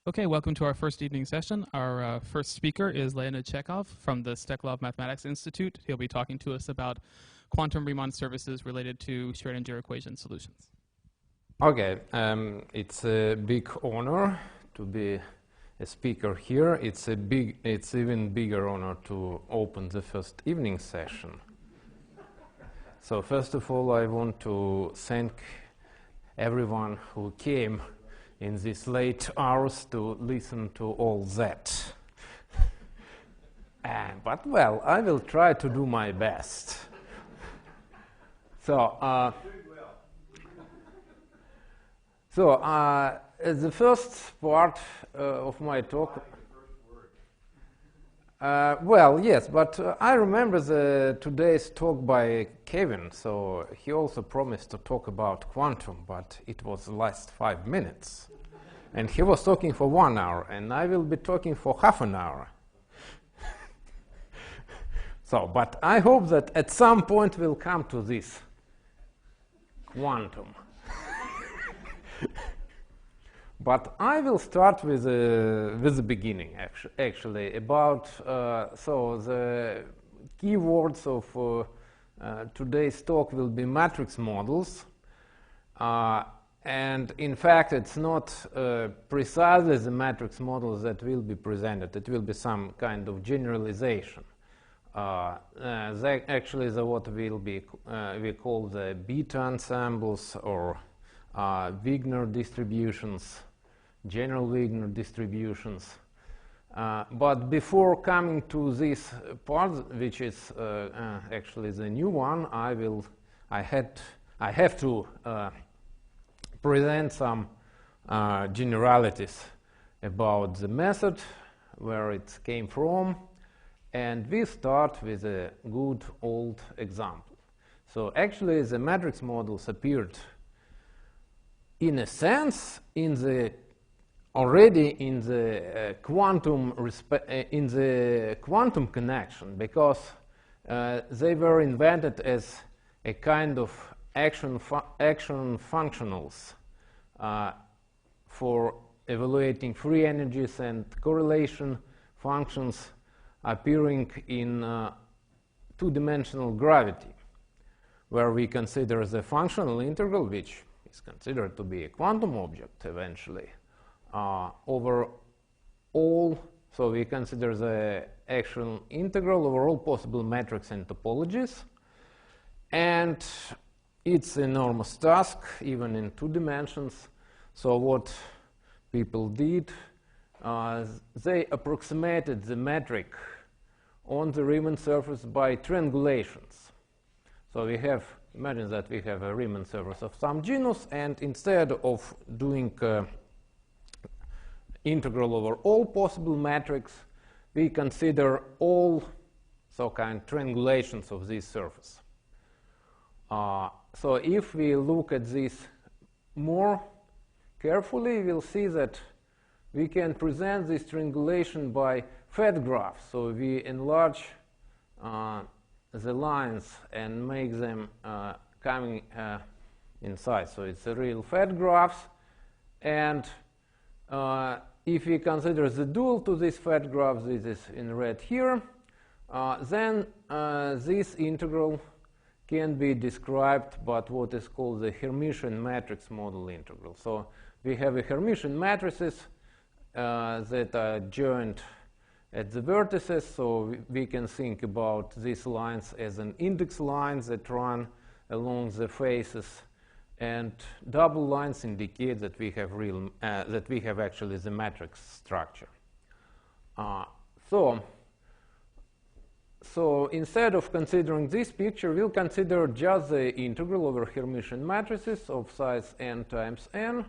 Okay, welcome to our first evening session. Our first speaker is Leonid Chekhov from the Steklov Mathematics Institute. He'll be talking to us about quantum Riemann services related to Schrödinger equation solutions. Okay, it's a big honor to be a speaker here. It's even bigger honor to open the first evening session. So first of all, I want to thank everyone who came in these late hours to listen to all that. But well, I will try to do my best. So, the first part of my talk. Well, yes, but I remember today's talk by Kevin, so he also promised to talk about quantum, but it was the last 5 minutes. And he was talking for 1 hour, and I will be talking for half an hour. So, but I hope that at some point we'll come to this quantum. But I will start with the beginning, actually, about, so the key words of today's talk will be matrix models. And in fact, it's not precisely the matrix models that will be presented. It will be some kind of generalization. Actually, what will be we call the beta-ensembles or Wigner distributions, general Wigner distributions. But before coming to this part, which is actually the new one, I have to present some generalities about the method, where it came from, and we start with a good old example. So actually the matrix models appeared in a sense already in the quantum connection, because they were invented as a kind of action functionals for evaluating free energies and correlation functions appearing in two-dimensional gravity, where we consider the functional integral, which is considered to be a quantum object eventually, over all, so we consider the action integral over all possible metrics and topologies, and it's an enormous task, even in 2 dimensions. So what people did, they approximated the metric on the Riemann surface by triangulations. So imagine that we have a Riemann surface of some genus, and instead of doing integral over all possible metrics, we consider all so-kind triangulations of this surface. So if we look at this more carefully, we'll see that we can present this triangulation by fat graphs. So we enlarge the lines and make them coming inside. So it's a real fat graphs. And if we consider the dual to this fat graph, this is in red here, then this integral can be described by what is called the Hermitian matrix model integral. So we have a Hermitian matrices that are joined at the vertices, so we can think about these lines as an index lines that run along the faces, and double lines indicate that we have actually the matrix structure. So instead of considering this picture, we'll consider just the integral over Hermitian matrices of size n times n.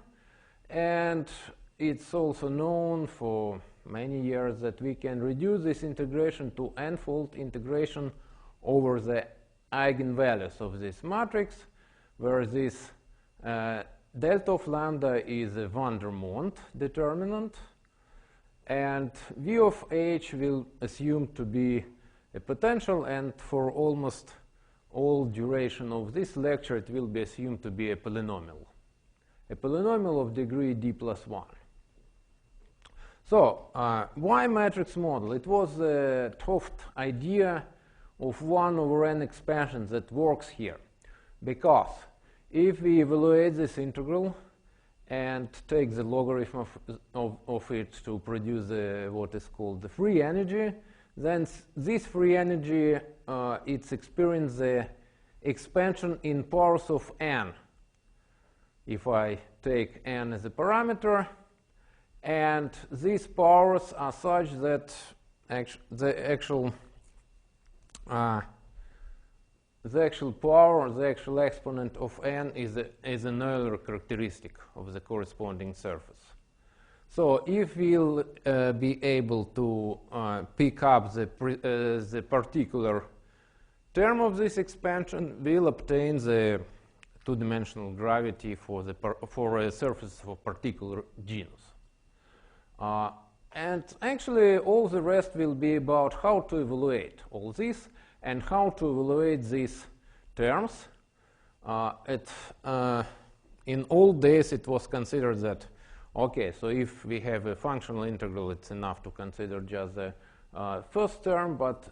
And it's also known for many years that we can reduce this integration to n-fold integration over the eigenvalues of this matrix, where this delta of lambda is a van der Monde determinant, and v of h will assume to be a potential, and for almost all duration of this lecture it will be assumed to be a polynomial of degree d plus 1. So, why matrix model? It was the 'T idea of 1 over n expansion that works here. Because if we evaluate this integral and take the logarithm of it to produce what is called the free energy, then this free energy, it's experiencing the expansion in powers of n. If I take n as a parameter, and these powers are such that the actual power, the actual exponent of n is an Euler characteristic of the corresponding surface. So if we'll be able to pick up the particular term of this expansion, we'll obtain the two-dimensional gravity for a surface of a particular genus. And actually, all the rest will be about how to evaluate all this and how to evaluate these terms. In old days, it was considered that, okay, so if we have a functional integral, it's enough to consider just the first term, but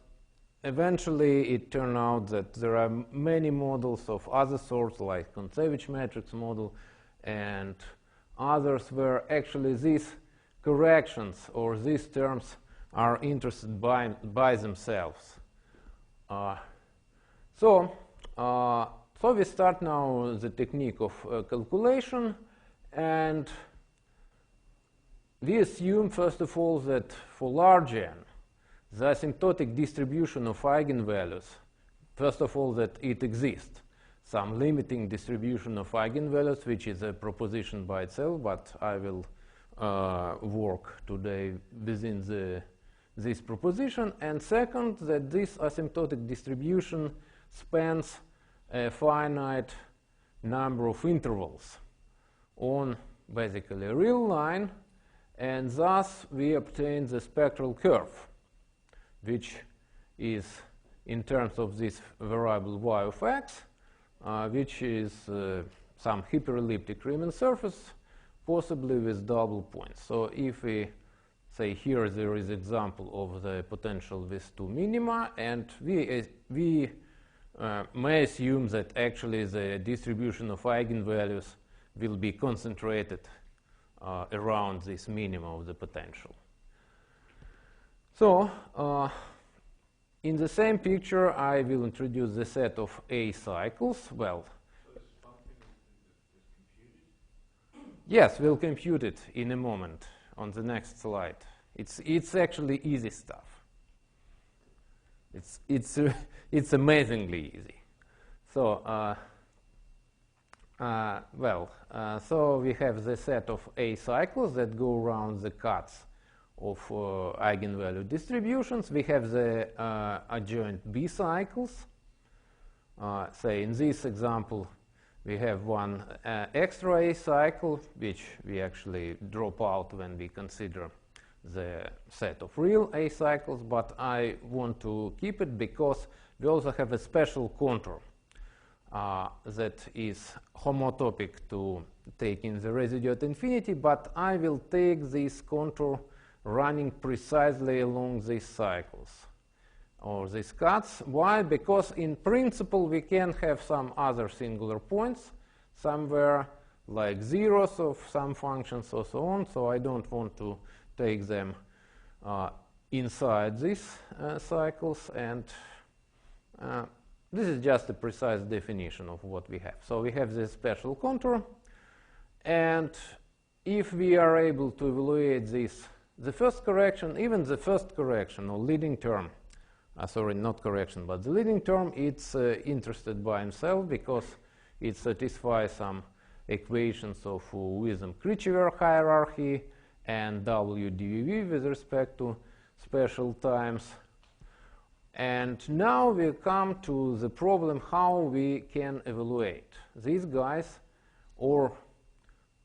eventually it turned out that there are many models of other sorts, like Kontsevich matrix model and others, where actually these corrections or these terms are interested by themselves. So we start now the technique of calculation, and we assume, first of all, that for large n, the asymptotic distribution of eigenvalues, first of all, that it exists. Some limiting distribution of eigenvalues, which is a proposition by itself, but I will work today within this proposition. And second, that this asymptotic distribution spans a finite number of intervals on basically a real line, and thus we obtain the spectral curve, which is in terms of this variable y of x, which is some hyperelliptic Riemann surface, possibly with double points. So if we say here there is example of the potential with two minima, and we may assume that actually the distribution of eigenvalues will be concentrated around this minima of the potential. So in the same picture, I will introduce the set of A cycles. Well, yes, we'll compute it in a moment on the next slide. It's actually easy stuff. It's amazingly easy. So so we have the set of A cycles that go around the cuts of eigenvalue distributions. We have the adjoint B cycles. Say in this example, we have one extra A cycle, which we actually drop out when we consider the set of real A cycles, but I want to keep it because we also have a special contour that is homotopic to take in the residue at infinity, but I will take this contour running precisely along these cycles or these cuts. Why? Because in principle we can have some other singular points somewhere, like zeros of some functions or so on, so I don't want to take them inside these cycles, and this is just a precise definition of what we have. So we have this special contour, and if we are able to evaluate this, the first correction, even the first correction or leading term, sorry, not correction, but the leading term, it's interested by himself because it satisfies some equations of Whitham Krichever hierarchy and WdVV with respect to special times. And now we come to the problem how we can evaluate these guys, or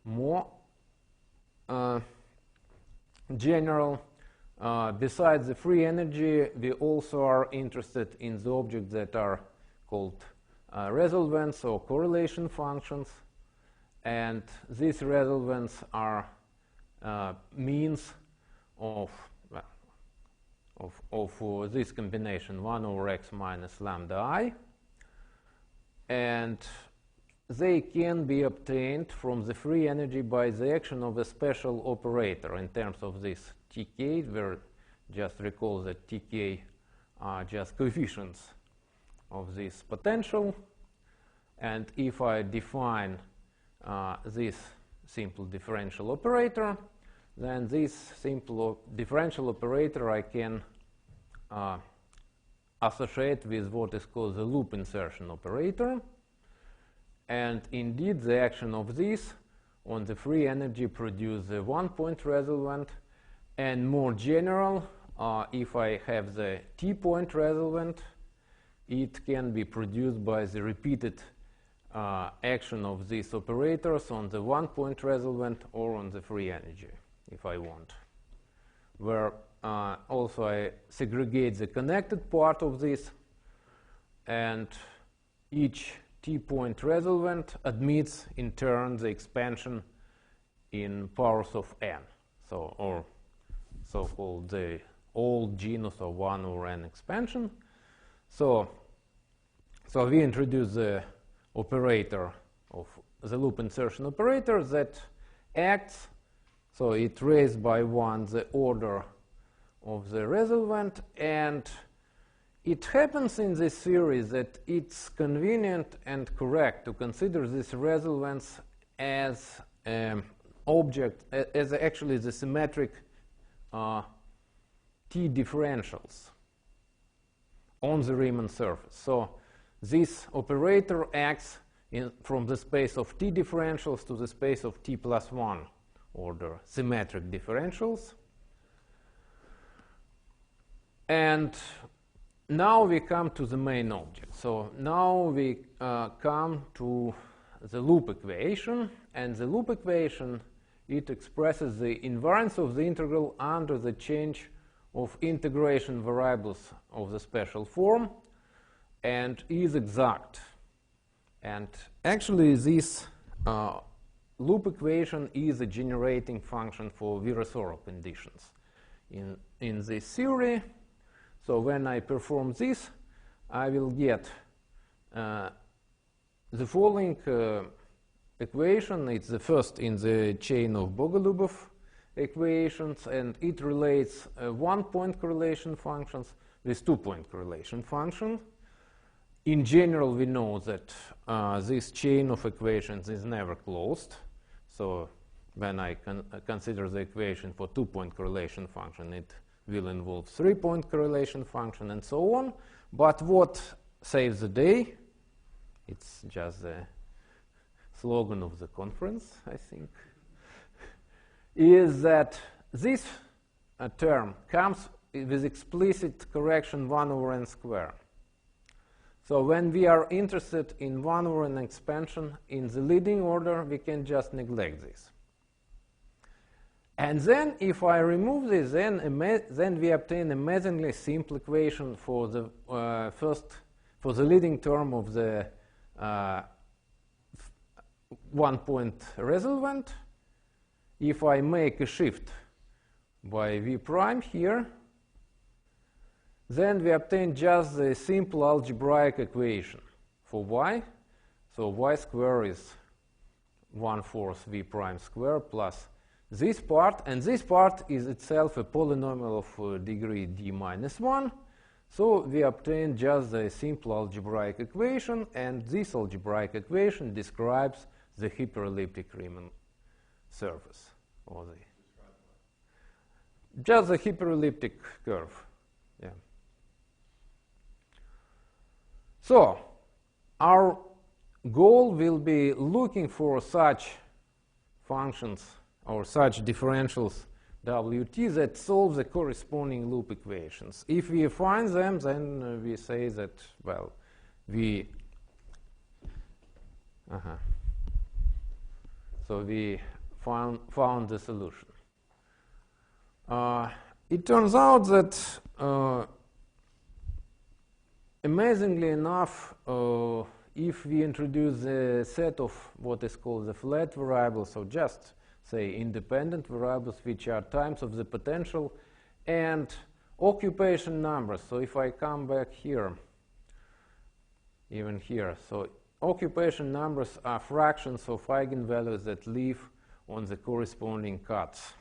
more general, besides the free energy, we also are interested in the objects that are called resolvents or correlation functions, and these resolvents are means of this combination 1 over x minus lambda I, and they can be obtained from the free energy by the action of a special operator in terms of this Tk, where just recall that Tk are just coefficients of this potential. And if I define this simple differential operator, then this simple differential operator I can associate with what is called the loop insertion operator. And indeed, the action of this on the free energy produces the one-point resolvent. And more general, if I have the t-point resolvent, it can be produced by the repeated action of these operators on the one-point resolvent or on the free energy, if I want. Where also I segregate the connected part of this, and each t-point resolvent admits in turn the expansion in powers of n, so or so-called the old genus of 1 over n expansion. So we introduce the operator of the loop insertion operator that acts, so it raised by 1 the order of the resolvent, and it happens in this series that it's convenient and correct to consider these resolvents as object, as actually the symmetric T differentials on the Riemann surface. So this operator acts from the space of T differentials to the space of T plus 1 order symmetric differentials. And now we come to the main object. So now we come to the loop equation, and the loop equation, it expresses the invariance of the integral under the change of integration variables of the special form, and is exact. And actually this loop equation is a generating function for Virasoro conditions in this theory. So when I perform this, I will get the following equation. It's the first in the chain of Bogolubov equations, and it relates one-point correlation functions with two-point correlation functions. In general, we know that this chain of equations is never closed. So when I consider the equation for two-point correlation function, it will involve three-point correlation function and so on. But what saves the day? It's just the slogan of the conference, I think, is that this term comes with explicit correction 1 over n squared. So when we are interested in 1 over n expansion in the leading order, we can just neglect this. And then if I remove this, then we obtain an amazingly simple equation for the for the leading term of the one-point resolvent. If I make a shift by v prime here, then we obtain just the simple algebraic equation for y. So y squared is 1/4 v prime squared plus this part, and this part is itself a polynomial of degree d minus 1. So we obtain just the simple algebraic equation, and this algebraic equation describes the hyperelliptic Riemann surface, or just the hyperelliptic curve. Yeah. So our goal will be looking for such functions or such differentials Wt that solve the corresponding loop equations. If we find them, then we say that, well, we so we found the solution. It turns out that amazingly enough, if we introduce a set of what is called the flat variables, so just say, independent variables, which are times of the potential, and occupation numbers. So if I come back here, even here, so occupation numbers are fractions of eigenvalues that live on the corresponding cuts.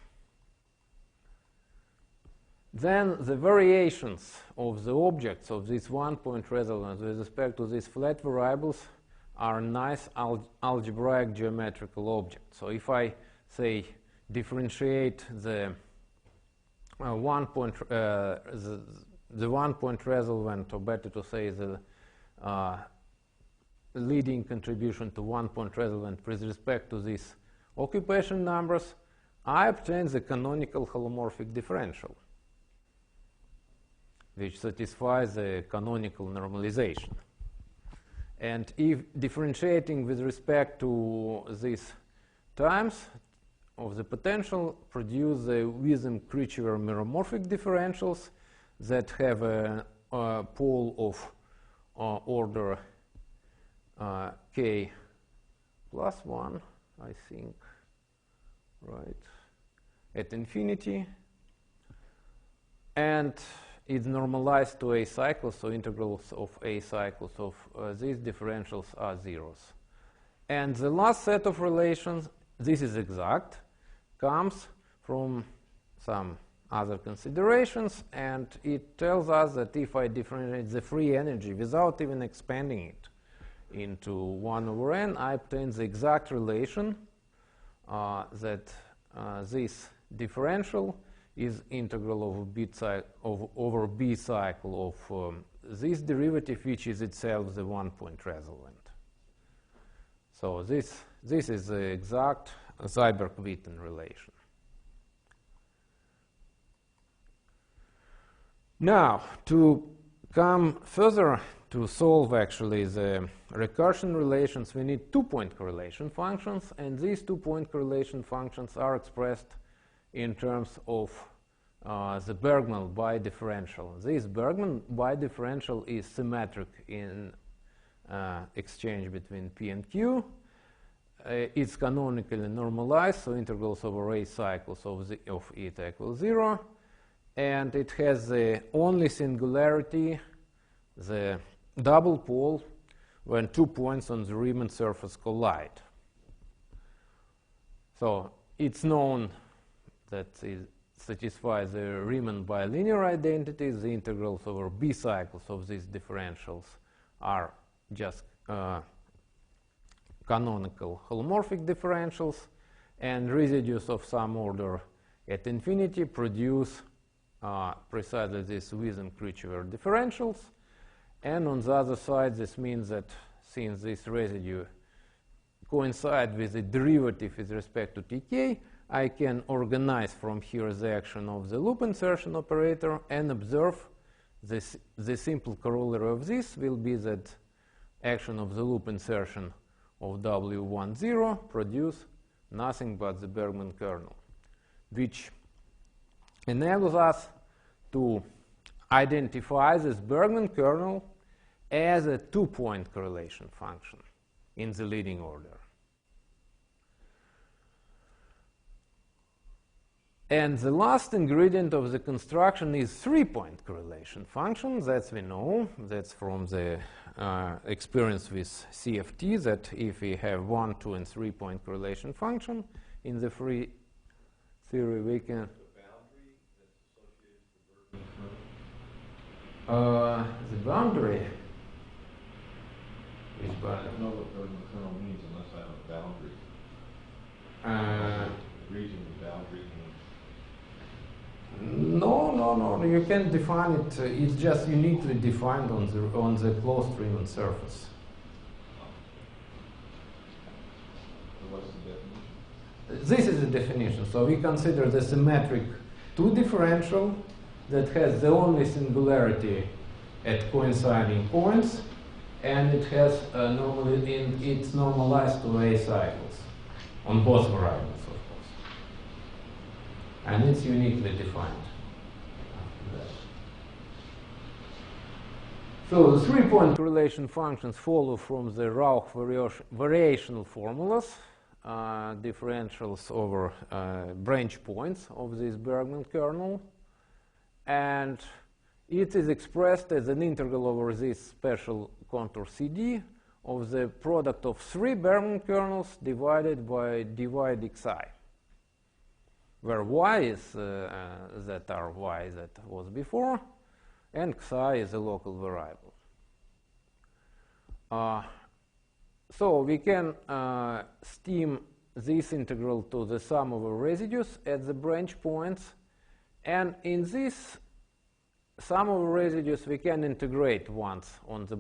Then the variations of the objects of this one-point resonance with respect to these flat variables are nice algebraic geometrical objects. So if I, say, differentiate the one-point resolvent, or better to say the leading contribution to one-point resolvent with respect to these occupation numbers, I obtain the canonical holomorphic differential, which satisfies the canonical normalization. And if differentiating with respect to these times of the potential produce the Whitham Krichever meromorphic differentials that have a pole of order k plus 1, I think, right, at infinity, and it's normalized to a cycle, so integrals of a cycles of these differentials are zeros. And the last set of relations, this is exact, comes from some other considerations, and it tells us that if I differentiate the free energy without even expanding it into 1 over n, I obtain the exact relation that this differential is integral over B cycle of this derivative, which is itself the one-point resolvent. So this is the exact Seiberg-Witten relation. Now, to come further to solve actually the recursion relations, we need two-point correlation functions, and these two-point correlation functions are expressed in terms of the Bergman bidifferential. This Bergman bidifferential is symmetric in exchange between P and Q. It's canonically normalized, so integrals over A cycles of eta equals 0. And it has the only singularity, the double pole, when 2 points on the Riemann surface collide. So it's known that it satisfies the Riemann bilinear identities. The integrals over B cycles of these differentials are just canonical holomorphic differentials, and residues of some order at infinity produce precisely these Whitham Krichever differentials. And on the other side, this means that since this residue coincides with the derivative with respect to tk, I can organize from here the action of the loop insertion operator and observe this. The simple corollary of this will be that action of the loop insertion of W10 produce nothing but the Bergman kernel, which enables us to identify this Bergman kernel as a two-point correlation function in the leading order. And the last ingredient of the construction is three-point correlation function. That we know. That's from the experience with CFT, that if we have 1, 2, and 3-point correlation function in the free theory, we can... The boundary is I don't know what Bergman kernel means unless I have a boundary. Region of boundary means. No. You can define it. It's just uniquely defined on the closed Riemann surface. So what's the definition? This is the definition. So we consider the symmetric two differential that has the only singularity at coinciding points, and it has it's normalized to A cycles on both variables, of course, and it's uniquely defined. So the three-point correlation functions follow from the Rauch variational formulas. differentials over branch points of this Bergman kernel, and it is expressed as an integral over this special contour CD of the product of 3 Bergman kernels divided by divide xi, where y is that are y that was before, and xi is a local variable. So we can steam this integral to the sum of the residues at the branch points, and in this sum of residues we can integrate once on the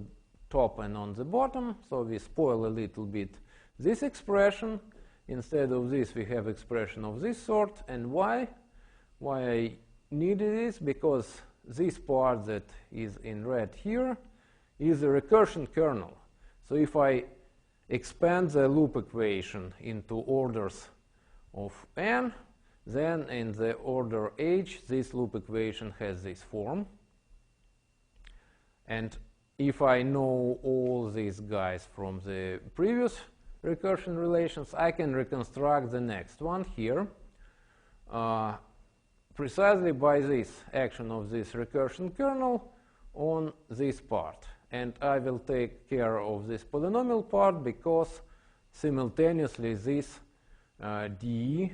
top and on the bottom, so we spoil a little bit this expression. Instead of this we have expression of this sort, and why I needed this? Because this part that is in red here is a recursion kernel. So if I expand the loop equation into orders of n, then in the order h this loop equation has this form. And if I know all these guys from the previous recursion relations, I can reconstruct the next one here precisely by this action of this recursion kernel on this part. And I will take care of this polynomial part because simultaneously this dE,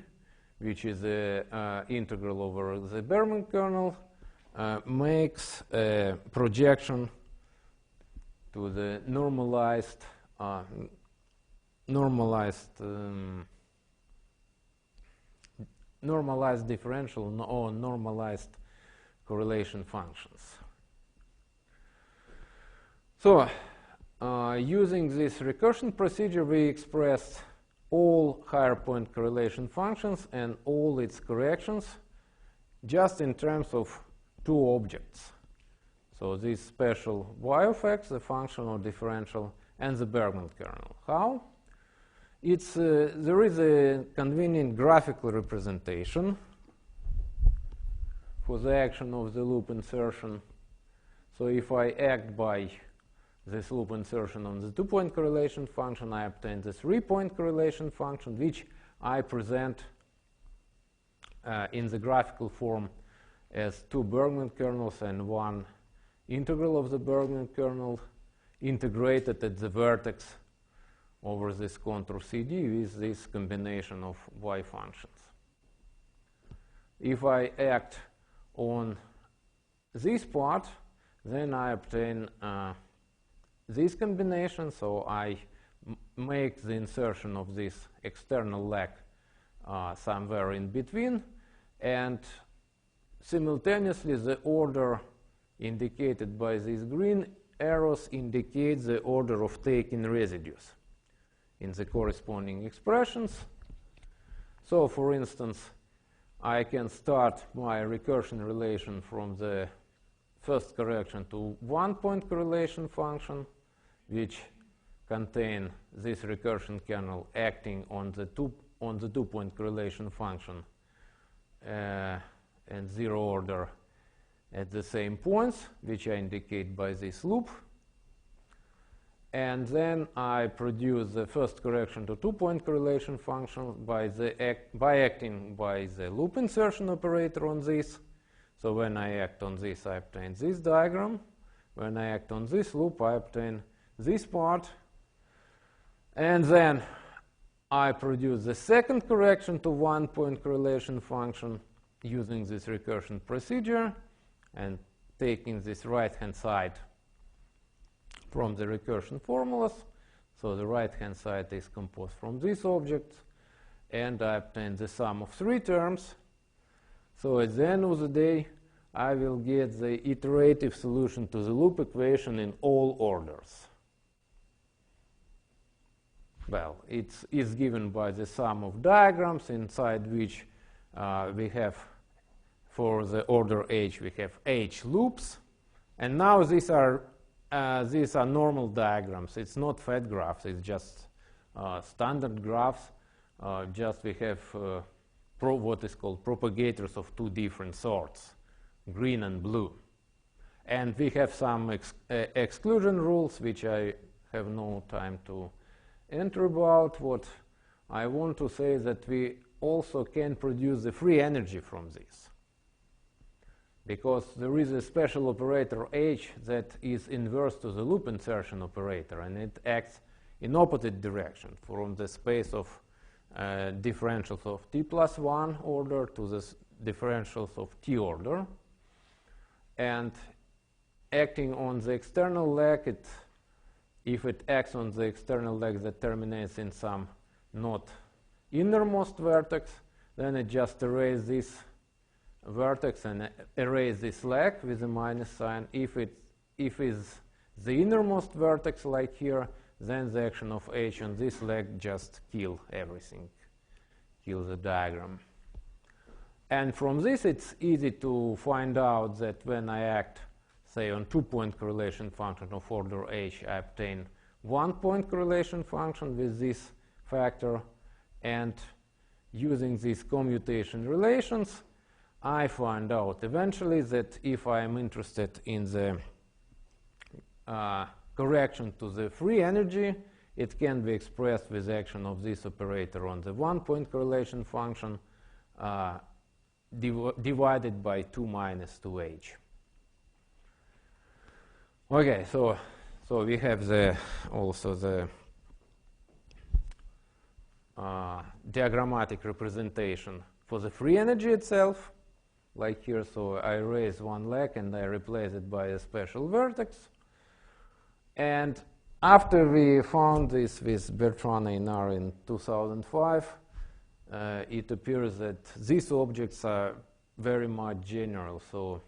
which is the integral over the Bergman kernel, makes a projection to the normalized differential or normalized correlation functions. So, using this recursion procedure, we express all higher point correlation functions and all its corrections just in terms of 2 objects. So, this special y of x, the functional differential, and the Bergman kernel. How? There is a convenient graphical representation for the action of the loop insertion. So, if I act by this loop insertion on the 2-point correlation function, I obtain the 3-point correlation function, which I present in the graphical form as 2 Bergman kernels and 1 integral of the Bergman kernel integrated at the vertex over this contour CD with this combination of y functions. If I act on this part, then I obtain this combination, so I make the insertion of this external leg somewhere in between, and simultaneously the order indicated by these green arrows indicates the order of taken residues in the corresponding expressions. So, for instance, I can start my recursion relation from the first correction to 1-point correlation function, which contain this recursion kernel acting on the 2-point correlation function and 0 order at the same points, which I indicate by this loop. And then I produce the first correction to 2-point correlation function by acting by the loop insertion operator on this. So when I act on this, I obtain this diagram. When I act on this loop, I obtain this part. And then I produce the second correction to 1-point correlation function using this recursion procedure and taking this right-hand side from the recursion formulas. So the right-hand side is composed from these objects, and I obtain the sum of 3 terms. So at the end of the day, I will get the iterative solution to the loop equation in all orders. Well, it is given by the sum of diagrams inside which we have, for the order h, we have h loops. And now these are normal diagrams. It's not fat graphs. It's just standard graphs. Just we have what is called propagators of 2 different sorts, green and blue. And we have some exclusion rules, which I have no time to enter about. What I want to say that we also can produce the free energy from this, because there is a special operator H that is inverse to the loop insertion operator, and it acts in opposite direction from the space of differentials of t plus 1 order to the differentials of t order. And acting on the external leg, if it acts on the external leg that terminates in some not innermost vertex, then it just erases this vertex and erase this leg with a minus sign. If it's the innermost vertex like here, then the action of H on this leg just kill everything, kill the diagram. And from this it's easy to find out that when I act, say, on 2-point correlation function of order H, I obtain 1-point correlation function with this factor, and using these commutation relations, I find out eventually that if I am interested in the correction to the free energy, it can be expressed with action of this operator on the 1-point correlation function divided by 2 minus 2h. Okay, so we have also the diagrammatic representation for the free energy itself, like here. So I erase one leg and I replace it by a special vertex. And after we found this with Bertrand and Eynard in 2005, it appears that these objects are very much general. So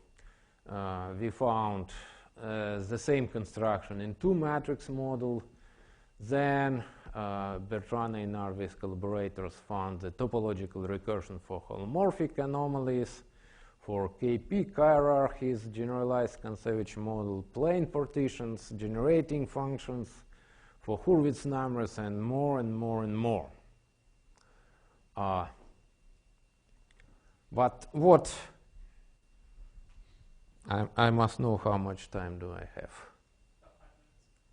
we found the same construction in 2-matrix model. Then Bertrand and Eynard with collaborators found the topological recursion for holomorphic anomalies, for KP hierarchies, generalized Kontsevich model, plane partitions, generating functions, for Hurwitz numbers, and more and more and more. But what I must know how much time do I have.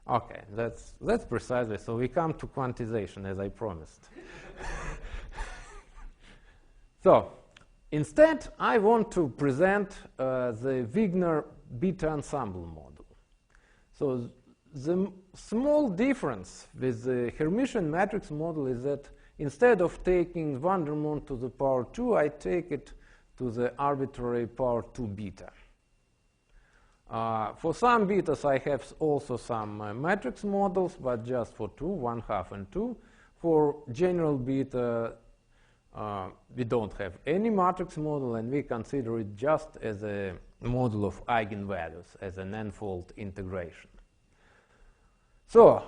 Okay, that's precisely. So we come to quantization, as I promised. So instead, I want to present the Wigner beta-ensemble model. So the small difference with the Hermitian matrix model is that instead of taking Vandermonde to the power 2, I take it to the arbitrary power 2 beta. For some betas, I have also some matrix models, but just for 2, 1/2 and 2. For general beta, we don't have any matrix model, and we consider it just as a model of eigenvalues, as an n-fold integration. So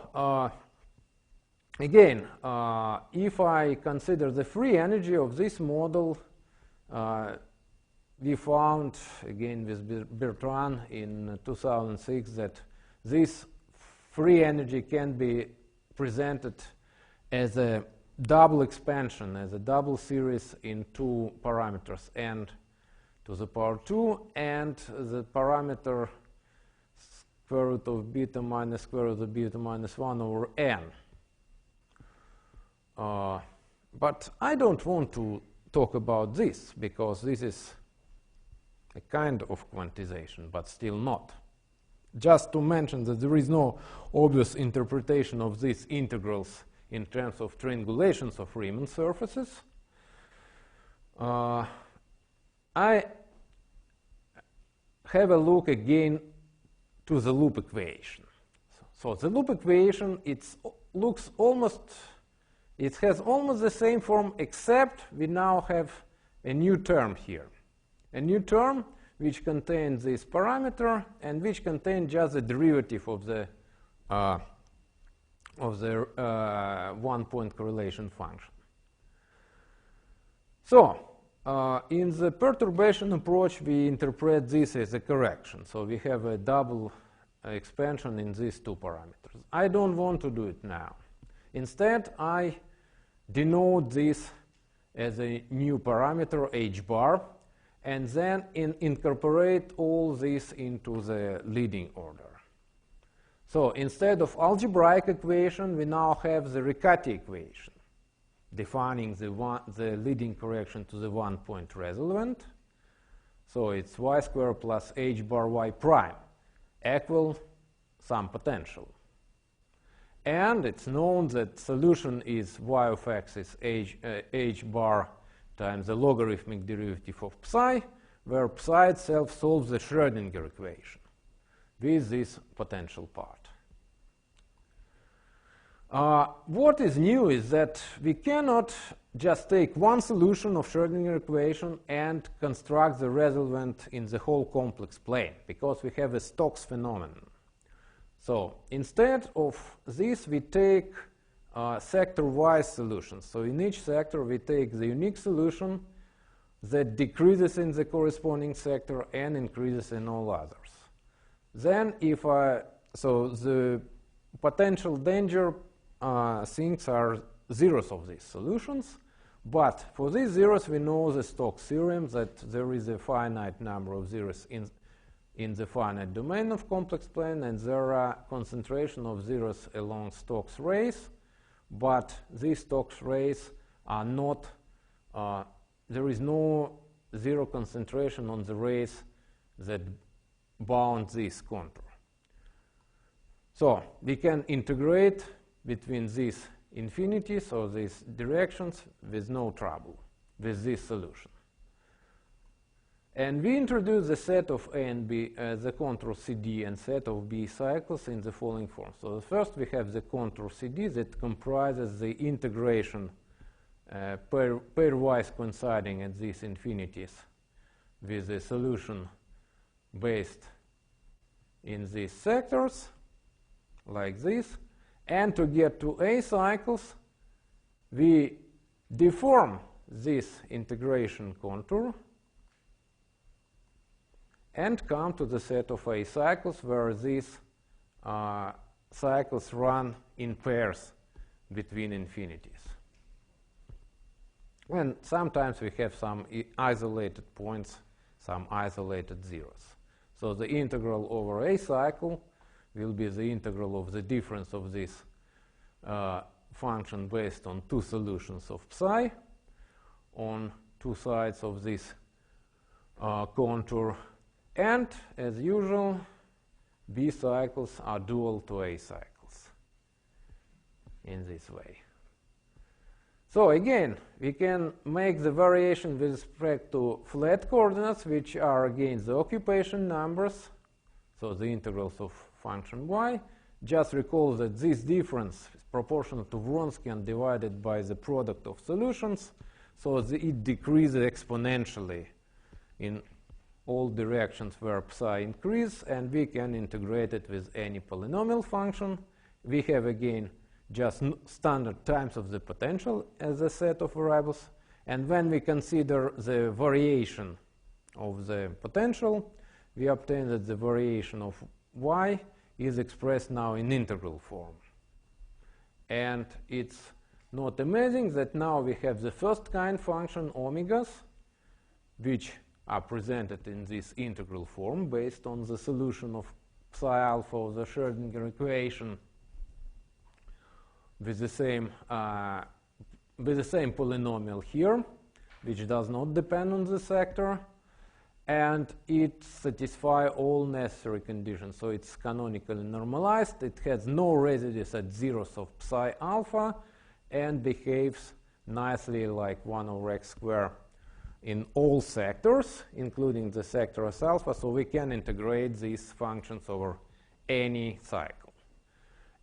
again, if I consider the free energy of this model, we found, again with Bertrand in 2006, that this free energy can be presented as a double expansion, as a double series in 2 parameters, n to the power 2 and the parameter square root of beta minus square root of beta minus 1 over n. But I don't want to talk about this, because this is a kind of quantization, but still not. Just to mention that there is no obvious interpretation of these integrals in terms of triangulations of Riemann surfaces. I have a look again to the loop equation. So the loop equation, it has almost the same form, except we now have a new term here. A new term which contains this parameter and which contains just the derivative of the 1-point correlation function. So in the perturbation approach, we interpret this as a correction. So we have a double expansion in these 2 parameters. I don't want to do it now. Instead, I denote this as a new parameter, h bar, and then incorporate all this into the leading order. So instead of algebraic equation, we now have the Riccati equation. defining the leading correction to the one-point resolvent. So it's y squared plus h bar y prime equal some potential. And it's known that solution is y of x is h bar times the logarithmic derivative of psi, where psi itself solves the Schrödinger equation with this potential part. What is new is that we cannot just take one solution of Schrödinger equation and construct the resolvent in the whole complex plane, because we have a Stokes phenomenon. So instead of this, we take sector-wise solutions. So in each sector, we take the unique solution that decreases in the corresponding sector and increases in all others. Then so the potential danger things are zeros of these solutions. But for these zeros, we know the Stokes theorem that there is a finite number of zeros in the finite domain of complex plane, and there are concentration of zeros along Stokes rays. But these Stokes rays are not, there is no zero concentration on the rays that bound this contour. So we can integrate between these infinities or these directions with no trouble with this solution. And we introduce the set of A and B, the contour CD and set of B cycles in the following form. So first we have the contour CD that comprises the integration pairwise coinciding at these infinities with a solution based in these sectors, like this. And to get to A cycles, we deform this integration contour and come to the set of A cycles where these cycles run in pairs between infinities. And sometimes we have some isolated points, some isolated zeros. So the integral over A cycle will be the integral of the difference of this function based on two solutions of psi on two sides of this contour. And as usual, B cycles are dual to A cycles in this way. So again, we can make the variation with respect to flat coordinates, which are again the occupation numbers, so the integrals of function y. Just recall that this difference is proportional to Wronskian divided by the product of solutions, so it decreases exponentially in all directions where psi increase, and we can integrate it with any polynomial function. We have again just standard times of the potential as a set of variables, and when we consider the variation of the potential, we obtain that the variation of y is expressed now in integral form. And it's not amazing that now we have the first kind function omegas, which are presented in this integral form based on the solution of psi alpha of the Schrödinger equation with the same polynomial here, which does not depend on the sector. And it satisfies all necessary conditions. So it's canonically normalized. It has no residues at zeros of psi alpha and behaves nicely like 1 over x squared in all sectors, including the sector as alpha. So we can integrate these functions over any cycle.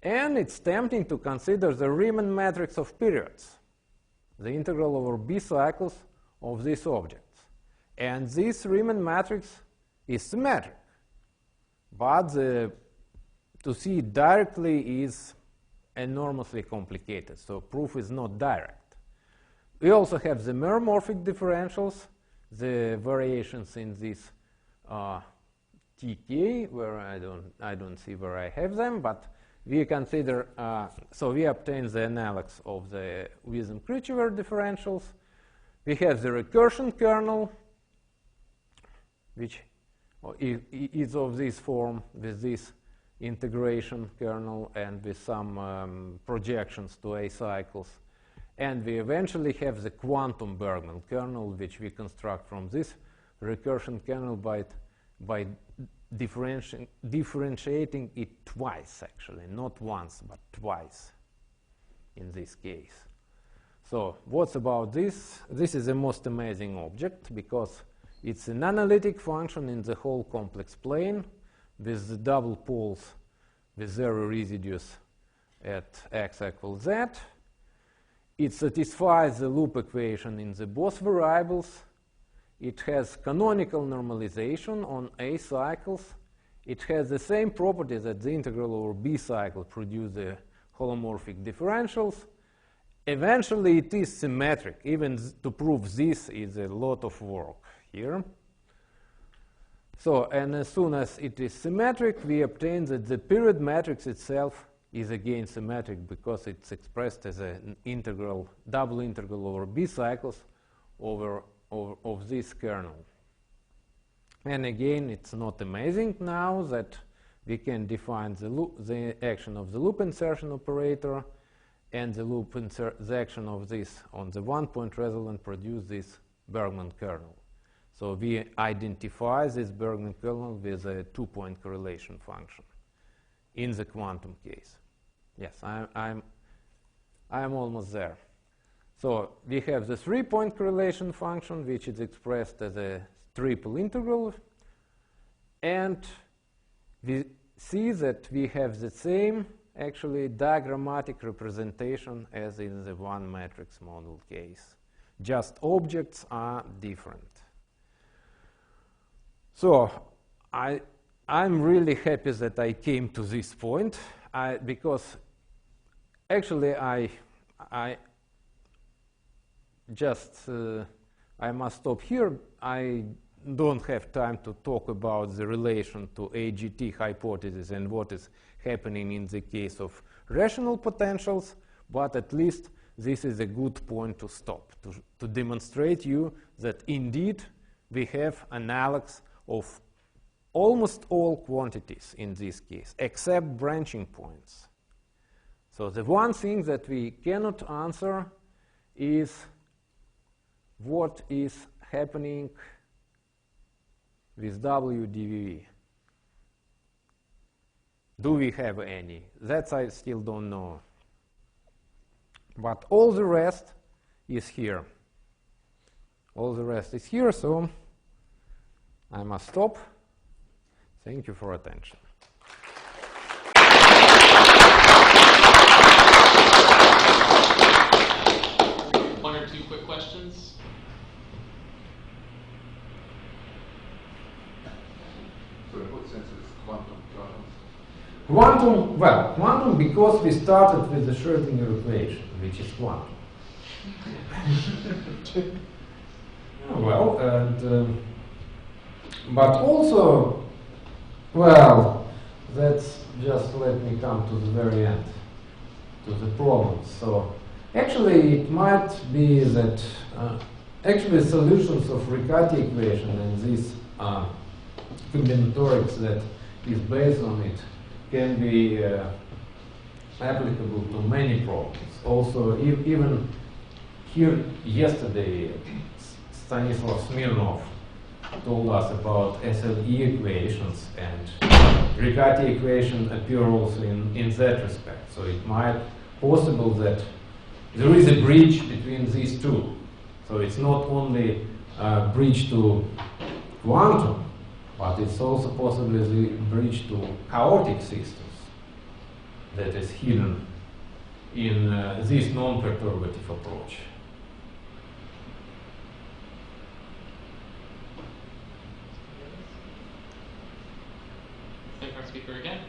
And it's tempting to consider the Riemann matrix of periods, the integral over B cycles of this object. And this Riemann matrix is symmetric, but to see it directly is enormously complicated, so proof is not direct. We also have the meromorphic differentials, the variations in this TK, where I don't see where I have them, but we consider, so we obtain the analogs of the Whitham Krichever differentials. We have the recursion kernel, which is of this form with this integration kernel and with some projections to A cycles. And we eventually have the quantum Bergman kernel, which we construct from this recursion kernel by differentiating it twice, actually, not once, but twice in this case. So what's about this? This is the most amazing object because it's an analytic function in the whole complex plane with the double poles with zero residues at x equals z. It satisfies the loop equation in the both variables. It has canonical normalization on A cycles. It has the same property that the integral over B cycle produce the holomorphic differentials. Eventually, it is symmetric. Even to prove this is a lot of work here. So, and as soon as it is symmetric, we obtain that the period matrix itself is again symmetric because it's expressed as an integral, double integral over B cycles of this kernel. And again, it's not amazing now that we can define the action of the loop insertion operator and the action of this on the one-point resonant produce this Bergman kernel. So we identify this Bergman kernel with a two-point correlation function in the quantum case. Yes, I'm almost there. So we have the three-point correlation function, which is expressed as a triple integral, and we see that we have the same actually diagrammatic representation as in the one matrix model case. Just objects are different. So I'm really happy that I came to this point because actually I must stop here. I don't have time to talk about the relation to AGT hypothesis and what is happening in the case of rational potentials, but at least this is a good point to stop, to demonstrate you that indeed we have analogs of almost all quantities in this case, except branching points. So the one thing that we cannot answer is what is happening with WDVV. Do we have any? That I still don't know. But all the rest is here. All the rest is here, so I must stop. Thank you for attention. One or two quick questions. So in what sense is quantum kernels? Quantum because we started with the Schrödinger equation, which is quantum. But also, that's just let me come to the very end, to the problems. So actually, it might be that actually solutions of Riccati equation and this combinatorics that is based on it can be applicable to many problems. Also, even here yesterday, Stanislav Smirnov told us about SLE equations, and Riccati equation appear also in that respect. So it might be possible that there is a bridge between these two. So it's not only a bridge to quantum, but it's also possibly the bridge to chaotic systems that is hidden in this non-perturbative approach. Thank our speaker again.